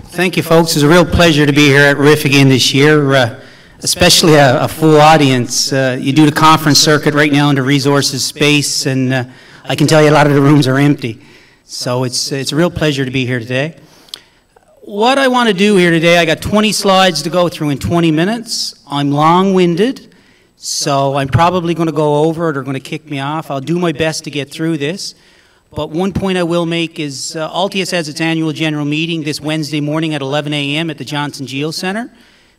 Thank you, folks. It's a real pleasure to be here at RIF again this year, especially a full audience. You do the conference circuit right now in the resources space, and I can tell you a lot of the rooms are empty. So it's a real pleasure to be here today. What I want to do here today, I got 20 slides to go through in 20 minutes. I'm long-winded, so I'm probably going to go over it. They're going to kick me off. I'll do my best to get through this. But one point I will make is Altius has its annual general meeting this Wednesday morning at 11 a.m. at the Johnson Geo Center.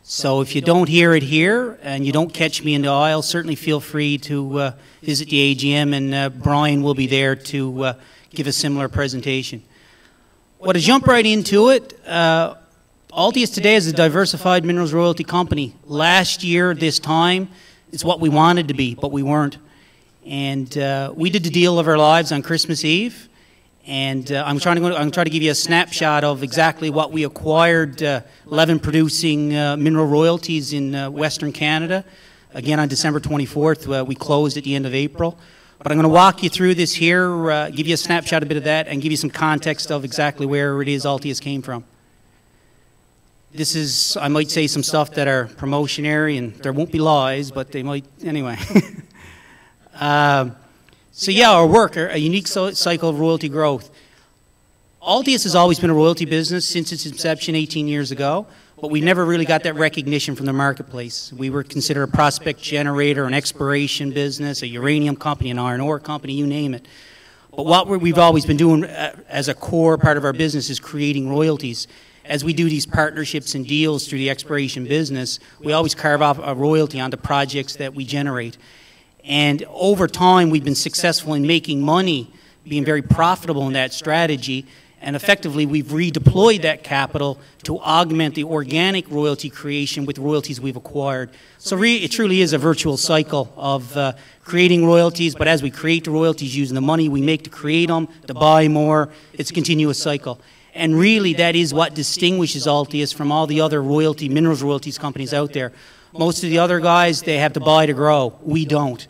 So if you don't hear it here and you don't catch me in the aisle, certainly feel free to visit the AGM, and Brian will be there to give a similar presentation. Well, to jump right into it, Altius today is a diversified minerals royalty company. Last year, this time, it's what we wanted to be, but we weren't. And we did the deal of our lives on Christmas Eve, and I'm trying to give you a snapshot of exactly what we acquired. 11 producing mineral royalties in Western Canada. Again, on December 24th, we closed at the end of April. But I'm going to walk you through this here, give you a snapshot, a bit of that, and give you some context of exactly where it is Altius came from. This is, I might say, some stuff that are promotionary, and there won't be lies, but they might anyway. So yeah, our work, a unique cycle of royalty growth. Altius has always been a royalty business since its inception 18 years ago, but we never really got that recognition from the marketplace. We were considered a prospect generator, an exploration business, a uranium company, an iron ore company, you name it. But what we've always been doing as a core part of our business is creating royalties. As we do these partnerships and deals through the exploration business, we always carve off a royalty on the projects that we generate. And over time, we've been successful in making money, being very profitable in that strategy, and effectively we've redeployed that capital to augment the organic royalty creation with royalties we've acquired. So it truly is a virtual cycle of creating royalties, but as we create the royalties using the money we make to create them, to buy more, it's a continuous cycle. And really that is what distinguishes Altius from all the other minerals royalties companies out there. Most of the other guys, they have to buy to grow. We don't.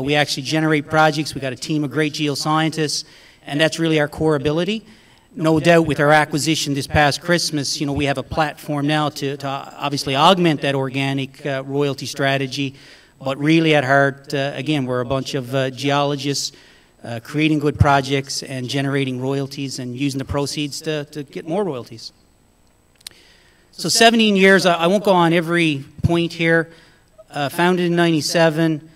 We actually generate projects. We've got a team of great geoscientists, and that's really our core ability. No doubt with our acquisition this past Christmas, you know, we have a platform now to obviously augment that organic royalty strategy, but really at heart, again, we're a bunch of geologists creating good projects and generating royalties and using the proceeds to get more royalties. So 17 years, I won't go on every point here. Founded in 97.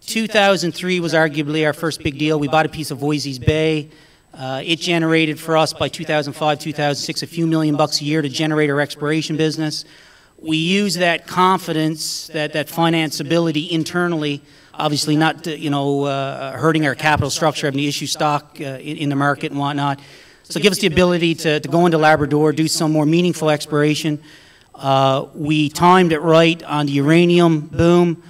2003 was arguably our first big deal. We bought a piece of Voisey's Bay. It generated for us by 2005, 2006 a few $million a year to generate our exploration business. We use that confidence, that financeability internally, obviously not hurting our capital structure, having to issue stock in the market and whatnot. So give us the ability to go into Labrador, do some more meaningful exploration. We timed it right on the uranium boom.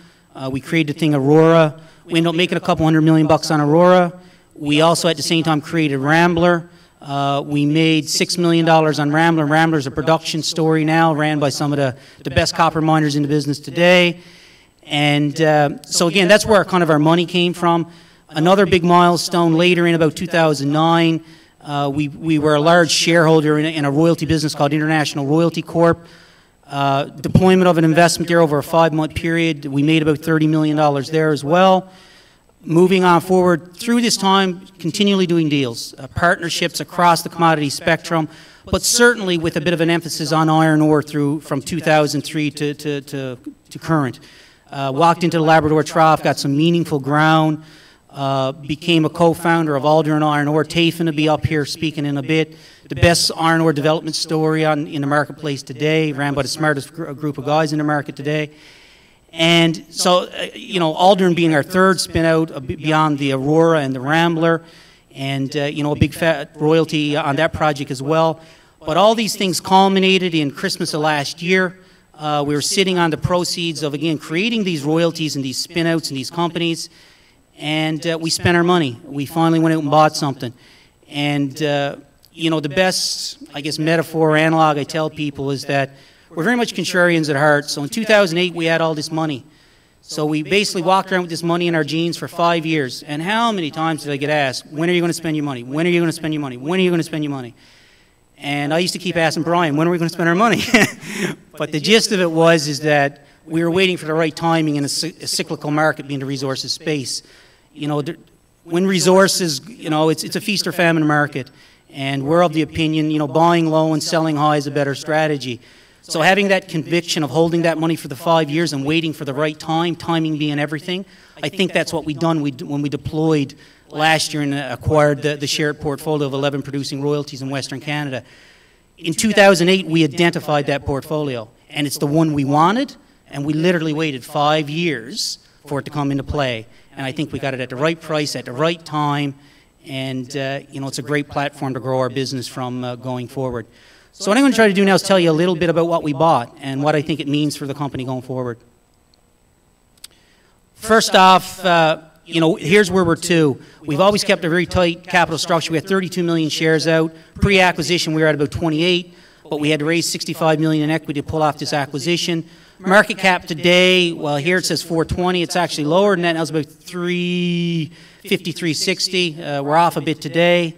We created the thing Aurora. We ended up making a couple $100 million on Aurora. We also at the same time created Rambler. We made $6 million on Rambler. Rambler's a production story now, ran by some of the best copper miners in the business today. And so again, that's where kind of our money came from. Another big milestone later in about 2009, we were a large shareholder in a royalty business called International Royalty Corp. Deployment of an investment there over a 5-month period. We made about $30 million there as well. Moving on forward through this time, continually doing deals, partnerships across the commodity spectrum, but certainly with a bit of an emphasis on iron ore from 2003 to current. Walked into the Labrador Trough, got some meaningful ground. Became a co-founder of Alderon Iron Ore. Tafin will be up here speaking in a bit. The best iron ore development story in the marketplace today, ran by the smartest group of guys in the market today. And so, Alderon being our third spin-out beyond the Aurora and the Rambler, and, a big fat royalty on that project as well. But all these things culminated in Christmas of last year. We were sitting on the proceeds of, again, creating these royalties and these spin-outs and these companies. And we spent our money. We finally went out and bought something. And, the best, I guess, metaphor or analog I tell people is that we're very much contrarians at heart. So in 2008, we had all this money. So we basically walked around with this money in our jeans for 5 years. And how many times did I get asked, when are you going to spend your money? When are you going to spend your money? When are you going to spend your money? And I used to keep asking Brian, when are we going to spend our money? But the gist of it is that we were waiting for the right timing in a cyclical market, being the resources space. You know, when resources, you know, it's a feast or famine market. And we're of the opinion, you know, buying low and selling high is a better strategy. So having that conviction of holding that money for the 5 years and waiting for the right time, timing being everything, I think that's what we've done when we deployed last year and acquired the shared portfolio of 11 producing royalties in Western Canada. In 2008, we identified that portfolio, and it's the one we wanted, and we literally waited 5 years for it to come into play. And I think we got it at the right price, at the right time, and you know, it's a great platform to grow our business from going forward. So what I'm going to try to do now is tell you a little bit about what we bought and what I think it means for the company going forward. First off, you know, here's where we're to. We've always kept a very tight capital structure. We had 32 million shares out. Pre-acquisition, we were at about 28, but we had to raise 65 million in equity to pull off this acquisition. Market cap today, well, here it says 420. It's actually lower than that. Now it's about 350, 360. We're off a bit today.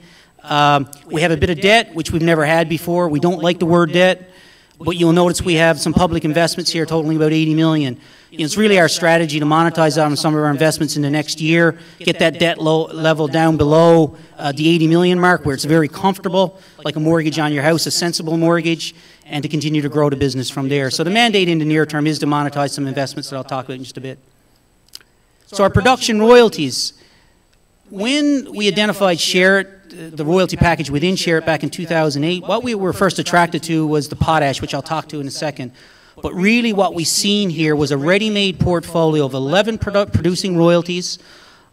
We have a bit of debt, which we've never had before. We don't like the word debt, but you'll notice we have some public investments here totaling about 80 million. You know, it's really our strategy to monetize on some of our investments in the next year, get that debt level down below the 80 million mark where it's very comfortable, like a mortgage on your house, a sensible mortgage, and to continue to grow the business from there. So the mandate in the near term is to monetize some investments that I'll talk about in just a bit. So our production royalties. When we identified Sherritt, the royalty package within Sherritt back in 2008, what we were first attracted to was the potash, which I'll talk to in a second. But really what we seen here was a ready-made portfolio of 11 producing royalties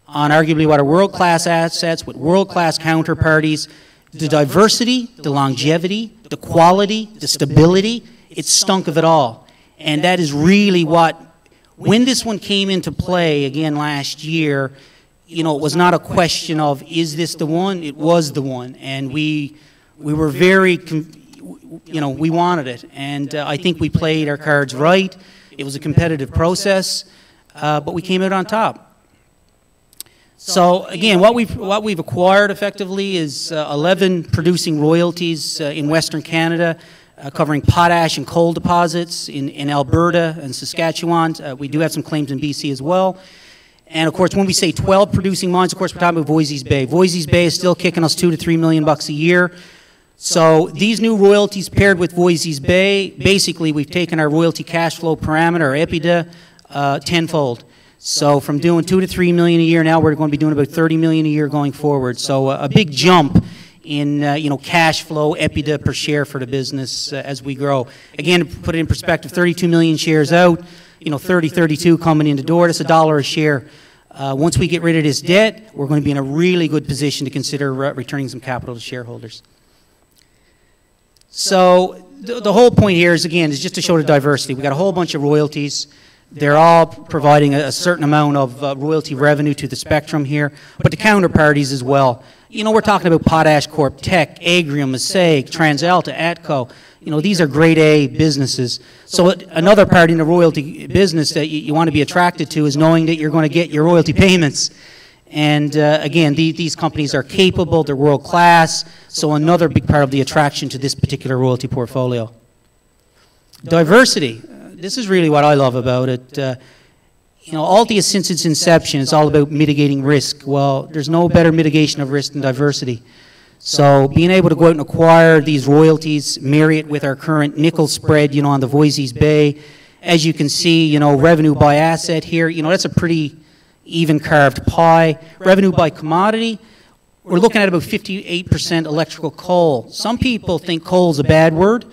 on arguably what are world-class assets with world-class counterparties. The diversity, the longevity, the quality, the stability, it stunk of it all. And that is really what, when this one came into play again last year, you know, it was not a question of, is this the one? It was the one. And we were very, you know, we wanted it. And I think we played our cards right. It was a competitive process, but we came out on top. So again, what we've acquired effectively is 11 producing royalties in Western Canada, covering potash and coal deposits in Alberta and Saskatchewan. We do have some claims in BC as well. And of course, when we say 12 producing mines, of course, we're talking about Voisey's Bay. Voisey's Bay is still kicking us $2 to $3 million a year. So these new royalties paired with Voisey's Bay, basically we've taken our royalty cash flow parameter, our EBITDA, tenfold. So from doing $2 to $3 million a year, now we're going to be doing about $30 million a year going forward. So a big jump in you know, cash flow, EBITDA per share for the business as we grow. Again, to put it in perspective, 32 million shares out, you know, 32 coming in the door. That's $1 a share. Once we get rid of this debt, we're going to be in a really good position to consider returning some capital to shareholders. So the whole point here is, again, is just to show the diversity. We've got a whole bunch of royalties. They're all providing a certain amount of royalty revenue to the spectrum here, but the counterparties as well. You know, we're talking about Potash Corp, Teck, Agrium, Mosaic, TransAlta, Atco. You know, these are grade A businesses. So another part in the royalty business that you want to be attracted to is knowing that you're going to get your royalty payments. And again, these companies are capable, they're world class, so another big part of the attraction to this particular royalty portfolio. Diversity. This is really what I love about it. You know, Altius, since its inception, is all about mitigating risk. Well, there's no better mitigation of risk than diversity. So being able to go out and acquire these royalties, marry it with our current nickel spread, you know, on the Voisey's Bay. As you can see, you know, revenue by asset here, you know, that's a pretty even carved pie. Revenue by commodity, we're looking at about 58% electrical coal. Some people think coal is a bad word,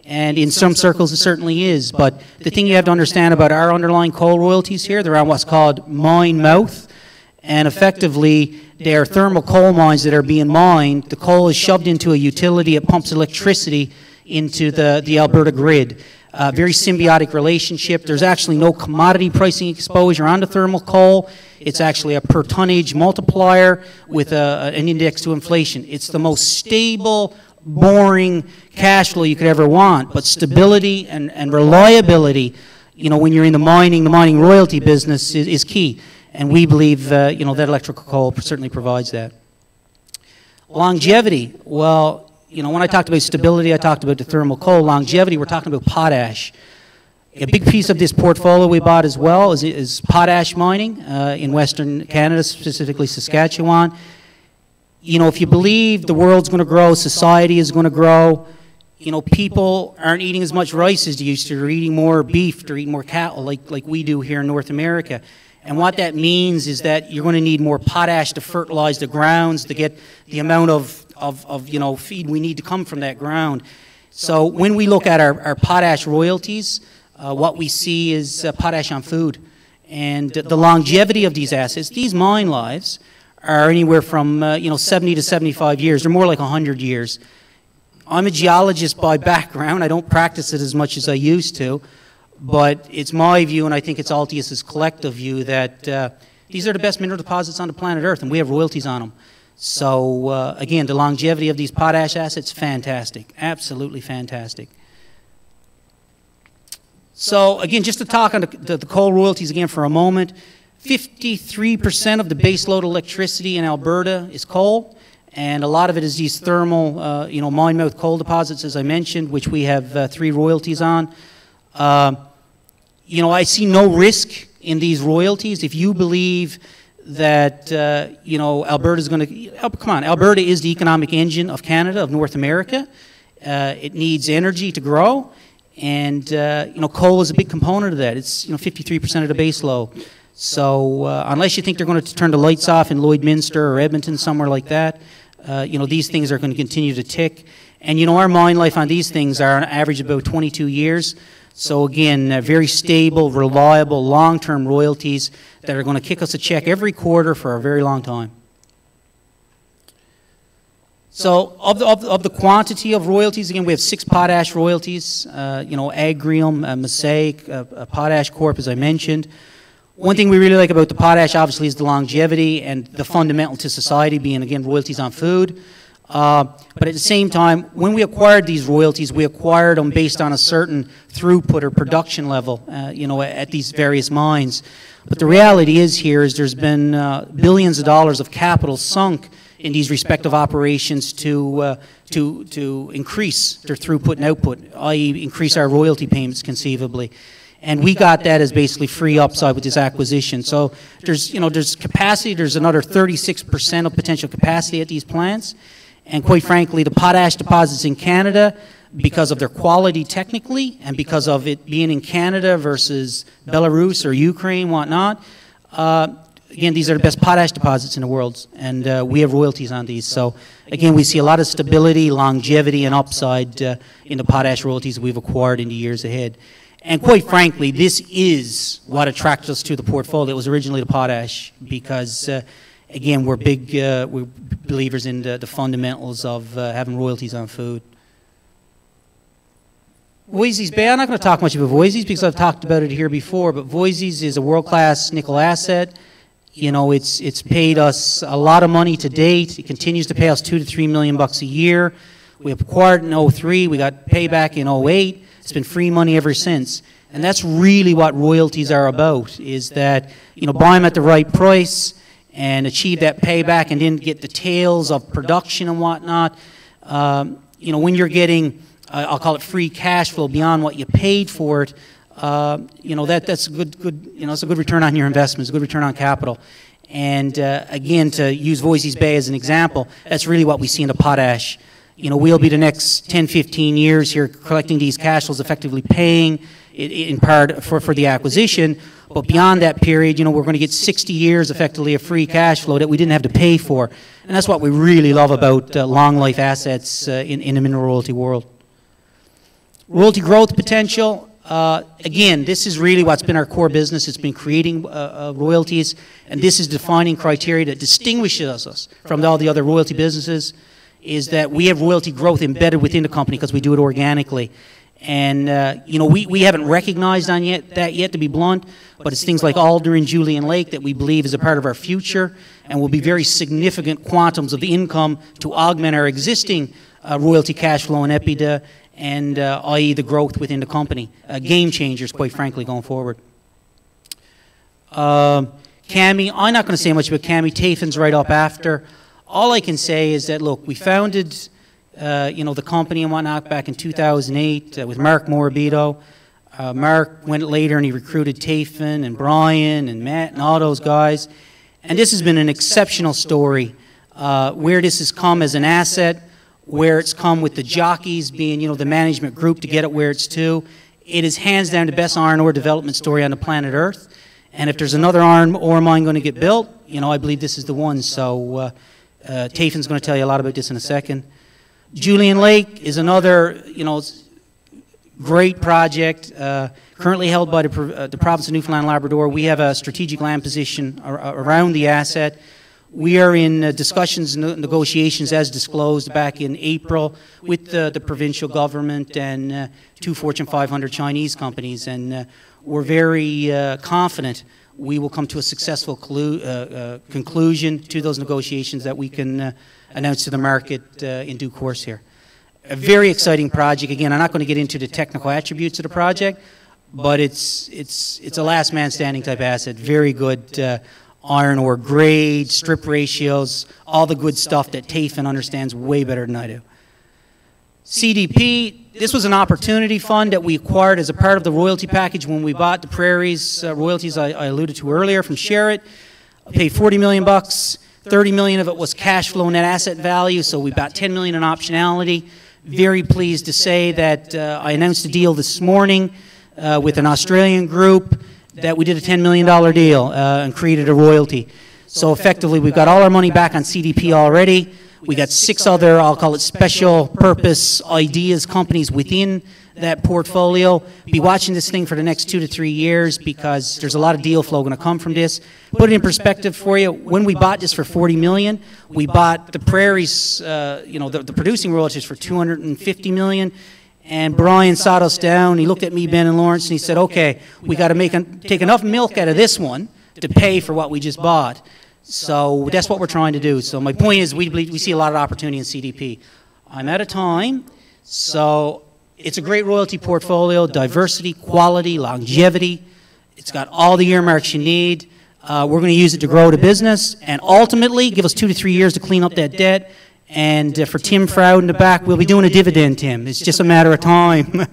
and in some circles it certainly is, but the thing you have to understand about our underlying coal royalties here, they're on what's called mine mouth, and effectively they are thermal coal mines that are being mined. The coal is shoved into a utility, it pumps electricity into the Alberta grid. Very symbiotic relationship. There's actually no commodity pricing exposure on the thermal coal. It's actually a per tonnage multiplier with an index to inflation. It's the most stable, boring cash flow you could ever want, but stability and reliability, you know, when you're in the mining royalty business is key. And we believe, you know, that electrical coal certainly provides that. Longevity, well, you you know, when I talked about stability, I talked about the thermal coal. Longevity, we're talking about potash. A big piece of this portfolio we bought as well is potash mining in Western Canada, specifically Saskatchewan. You know, if you believe the world's going to grow, society is going to grow, you know, people aren't eating as much rice as they used to. They're eating more beef, they're eating more cattle like we do here in North America. And what that means is that you're going to need more potash to fertilize the grounds to get the amount of you know, feed we need to come from that ground. So when we look at our potash royalties, what we see is potash on food. And the longevity of these assets, these mine lives, are anywhere from you know, 70 to 75 years. They're more like 100 years. I'm a geologist by background. I don't practice it as much as I used to. But it's my view, and I think it's Altius's collective view, that these are the best mineral deposits on the planet Earth, and we have royalties on them. So, again, the longevity of these potash assets, fantastic. Absolutely fantastic. So, again, just to talk on the coal royalties again for a moment, 53% of the baseload electricity in Alberta is coal, and a lot of it is these thermal, you know, mine mouth coal deposits, as I mentioned, which we have 3 royalties on. You know, I see no risk in these royalties. If you believe that, you know, Alberta's going to, come on, Alberta is the economic engine of Canada, of North America. It needs energy to grow, and, you know, coal is a big component of that. It's, you know, 53% of the base load. So unless you think they're going to turn the lights off in Lloydminster or Edmonton, somewhere like that, you know, these things are going to continue to tick. And, you know, our mine life on these things are on average about 22 years. So again, very stable, reliable, long-term royalties that are going to kick us a check every quarter for a very long time. So of the quantity of royalties, again, we have 6 potash royalties, you know, Agrium, Mosaic, Potash Corp, as I mentioned. One thing we really like about the potash, obviously, is the longevity and the fundamental to society being, again, royalties on food. But at the same time, when we acquired these royalties, we acquired them based on a certain throughput or production level, you know, at these various mines. But the reality is here is there's been billions of dollars of capital sunk in these respective operations to increase their throughput and output, i.e. increase our royalty payments conceivably. And we got that as basically free upside with this acquisition. So there's, you know, there's capacity. There's another 36% of potential capacity at these plants. And quite frankly, the potash deposits in Canada, because of their quality technically, and because of it being in Canada versus Belarus or Ukraine, whatnot, again, these are the best potash deposits in the world, and we have royalties on these. So again, we see a lot of stability, longevity, and upside in the potash royalties we've acquired in the years ahead. And quite frankly, this is what attracted us to the portfolio. It was originally the potash because, again, we're believers in the fundamentals of having royalties on food. Voisey's Bay, I'm not going to talk much about Voisey's because I've talked about it here before, but Voisey's is a world-class nickel asset. You know, it's paid us a lot of money to date. It continues to pay us $2 to $3 million a year. We acquired in 2003. We got payback in 2008. It's been free money ever since. And that's really what royalties are about, is that, you know, buy them at the right price and achieve that payback and then get the tails of production and whatnot. You know, when you're getting, I'll call it free cash flow beyond what you paid for it, you know, that's a good, you know, it's a good return on your investment. It's a good return on capital. And again, to use Voisey's Bay as an example, that's really what we see in the potash. You know, we'll be the next 10, 15 years here collecting these cash flows, effectively paying in part for the acquisition. But beyond that period, you know, we're going to get 60 years effectively of free cash flow that we didn't have to pay for. And that's what we really love about long life assets in the mineral royalty world. Royalty growth potential. Again, this is really what's been our core business. It's been creating royalties, and this is defining criteria that distinguishes us from all the other royalty businesses, is that we have royalty growth embedded within the company because we do it organically. And, you know, we haven't recognized on that yet, to be blunt, but it's things like Alder and Julian Lake that we believe is a part of our future and will be very significant quantums of income to augment our existing royalty cash flow in EBITDA and, i.e. the growth within the company. Game changers, quite frankly, going forward. Cami, I'm not going to say much about Cami. Tafin's right up after. All I can say is that, look, we founded the company and whatnot back in 2008 with Mark Morabito. Mark went later and he recruited Tafin and Brian and Matt and all those guys. And this has been an exceptional story where this has come as an asset, where it's come with the jockeys being, the management group to get it where it's to. It is hands down the best iron ore development story on the planet Earth. And if there's another iron ore mine going to get built, I believe this is the one. So Tafin's going to tell you a lot about this in a second. Julian Lake is another, great project, currently held by the province of Newfoundland and Labrador. We have a strategic land position around the asset. We are in discussions and negotiations, as disclosed back in April, with the provincial government and 2 Fortune 500 Chinese companies. And we're very confident we will come to a successful conclusion to those negotiations that we can announce to the market in due course here. A very exciting project. Again, I'm not going to get into the technical attributes of the project, but it's a last man standing type asset. Very good iron ore grade, strip ratios, all the good stuff that Tafin understands way better than I do. CDP, this was an opportunity fund that we acquired as a part of the royalty package when we bought the Prairies royalties I alluded to earlier from Sherritt. I paid $40 million. 30 million of it was cash flow net asset value, so we bought 10 million in optionality. Very pleased to say that I announced a deal this morning with an Australian group that we did a $10 million deal and created a royalty. So effectively, we've got all our money back on CDP already. We got 6 other, I'll call it special purpose ideas companies within that portfolio. Be watching this thing for the next 2 to 3 years because there's a lot of deal flow going to come from this. Put it in perspective for you. When we bought this for $40 million, we bought the Prairies, the producing royalties for $250 million. And Brian sat us down. He looked at me, Ben, and Lawrence, and he said, "Okay, we got to take enough milk out of this one to pay for what we just bought." So that's what we're trying to do. So my point is, we see a lot of opportunity in CDP. I'm out of time, so. It's a great royalty portfolio, diversity, quality, longevity. It's got all the earmarks you need. We're going to use it to grow the business and ultimately give us 2 to 3 years to clean up that debt. And for Tim Froud in the back, we'll be doing a dividend, Tim. It's just a matter of time.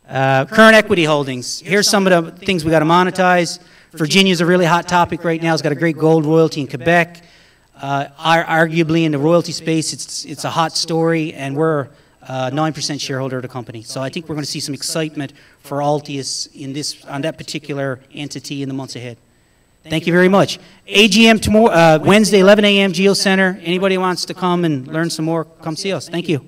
Current equity holdings. Here's some of the things we got to monetize. Virginia's a really hot topic right now. It's got a great gold royalty in Quebec. Arguably in the royalty space, it's a hot story, and we're 9% shareholder of the company. So I think we're going to see some excitement for Altius on that particular entity in the months ahead. Thank you very much. AGM tomorrow, Wednesday, 11 a.m. Geo Center. Anybody wants to come and learn some more, come see us. Thank you.